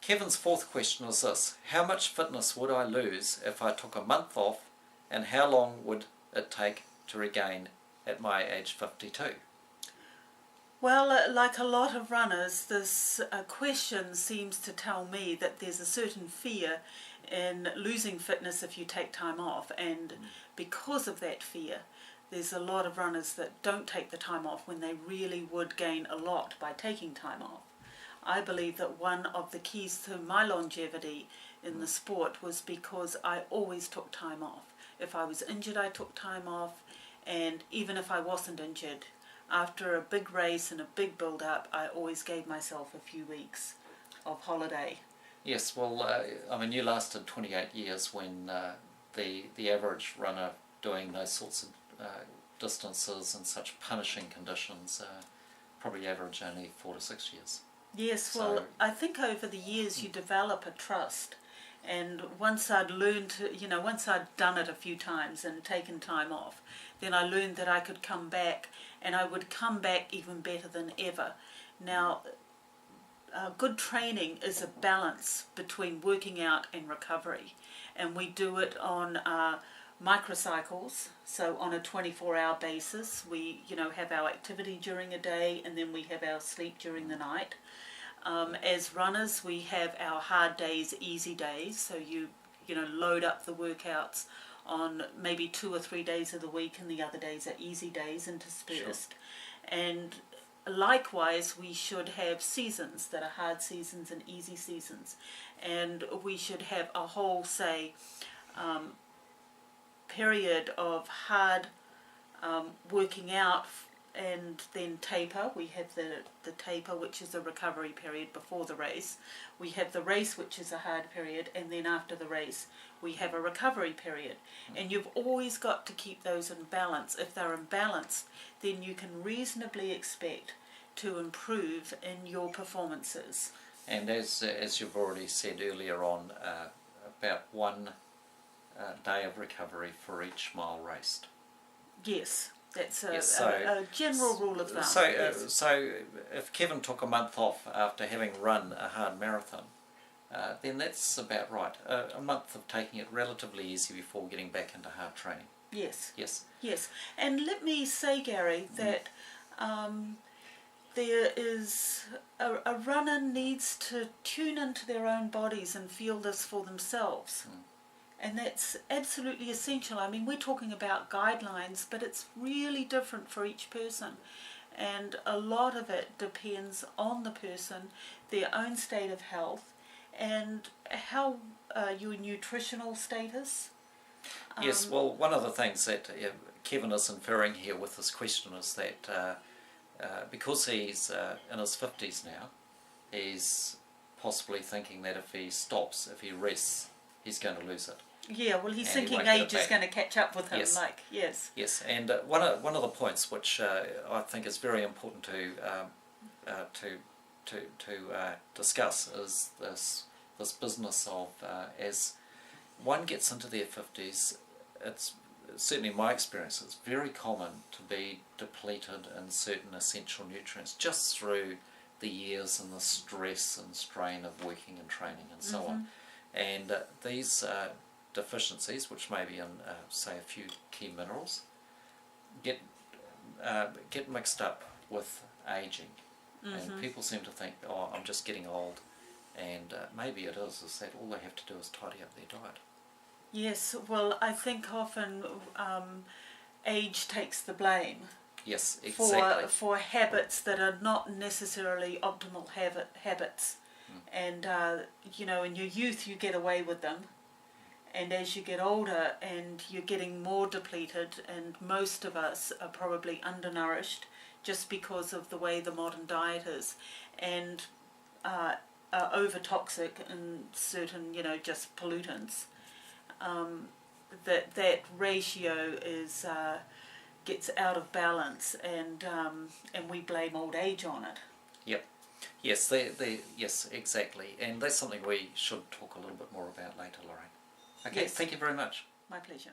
Kevin's fourth question is this: how much fitness would I lose if I took a month off, and how long would it take to regain at my age 52? Well, like a lot of runners, this question seems to tell me that there's a certain fear in losing fitness if you take time off, and because of that fear, there's a lot of runners that don't take the time off when they really would gain a lot by taking time off. I believe that one of the keys to my longevity in the sport was because I always took time off. If I was injured, I took time off, and even if I wasn't injured, after a big race and a big build-up, I always gave myself a few weeks of holiday. Yes, well, I mean, you lasted 28 years when the average runner doing those sorts of distances in such punishing conditions probably average only 4 to 6 years. Yes, well, I think over the years you develop a trust, and once I'd learned to, once I'd done it a few times and taken time off, then I learned that I could come back, and I would come back even better than ever. Now, good training is a balance between working out and recovery, and we do it on microcycles. So on a 24-hour basis, we have our activity during a day, and then we have our sleep during the night. As runners, we have our hard days, easy days. So you load up the workouts on maybe 2 or 3 days of the week, and the other days are easy days interspersed. Sure. And likewise, we should have seasons that are hard seasons and easy seasons, and we should have a whole, say, period of hard working out, and then taper. We have the taper, which is a recovery period before the race. We have the race, which is a hard period, and then after the race we have a recovery period. And you've always got to keep those in balance. If they're imbalanced, then you can reasonably expect to improve in your performances. And as you've already said earlier on, about 1 day of recovery for each mile raced. Yes, that's a general rule of thumb. So if Kevin took a month off after having run a hard marathon, then that's about right. A month of taking it relatively easy before getting back into hard training. Yes. Yes. Yes. And let me say, Gary, that there is a runner needs to tune into their own bodies and feel this for themselves. And that's absolutely essential. I mean, we're talking about guidelines, but it's really different for each person. And a lot of it depends on the person, their own state of health, and how your nutritional status. Yes, well, one of the things that Kevin is inferring here with this question is that because he's in his 50s now, he's possibly thinking that if he stops, if he rests, he's going to lose it. Yeah, well, he's thinking age is going to catch up with him. Yes. Yes, and one of the points which I think is very important to discuss is this business of as one gets into their 50s, it's certainly my experience. It's very common to be depleted in certain essential nutrients just through the years and the stress and strain of working and training and so on, and these deficiencies, which may be in, say, a few key minerals, get mixed up with aging. And people seem to think, oh, I'm just getting old, and maybe it is that all they have to do is tidy up their diet. Yes, well, I think often age takes the blame. Yes, exactly. For habits that are not necessarily optimal habits. And, in your youth you get away with them. And as you get older and you're getting more depleted, and most of us are probably undernourished just because of the way the modern diet is, and are over-toxic in certain, just pollutants, that ratio is gets out of balance, and we blame old age on it. Yep. Yes, yes, exactly. And that's something we should talk a little bit more about later, Lorraine. Okay, yes. Thank you very much. My pleasure.